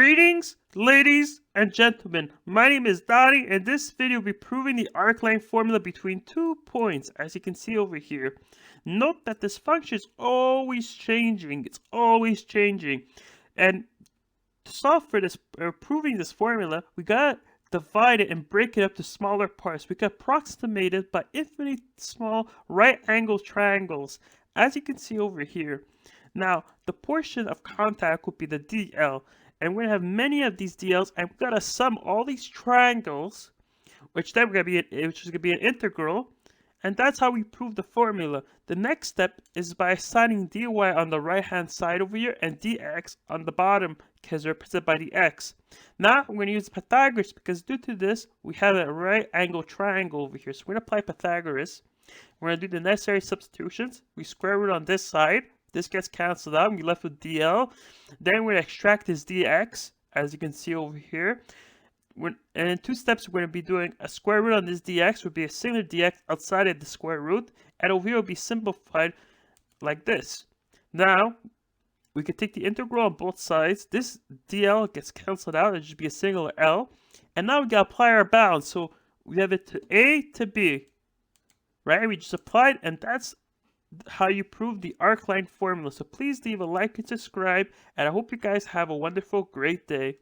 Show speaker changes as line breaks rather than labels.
Greetings, ladies and gentlemen. My name is Donnie, and this video will be proving the arc-line formula between 2 points, as you can see over here. Note that this function is always changing. It's always changing. And to solve for this, proving this formula, we gotta divide it and break it up to smaller parts. We can approximate it by infinitely small right-angled triangles, as you can see over here. Now, the portion of contact would be the DL, and we're gonna have many of these DLs, and we gotta sum all these triangles, which is gonna be an integral, and that's how we prove the formula. The next step is by assigning dy on the right hand side over here and dx on the bottom, because they're represented by the x. Now we're gonna use Pythagoras, because due to this we have a right angle triangle over here. So we're gonna apply Pythagoras. We're gonna do the necessary substitutions. We square root on this side. This gets cancelled out, and we're left with DL. Then we're going to extract this DX, as you can see over here. And in 2 steps, we're going to be doing a square root on this DX, would be a singular DX outside of the square root. And over here will be simplified like this. Now, we can take the integral on both sides. This DL gets cancelled out, it should be a singular L. And now we got to apply our bounds. So we have it to A to B, right? We just applied, and that's how you prove the arc-line formula. So please leave a like and subscribe, and I hope you guys have a wonderful, great day.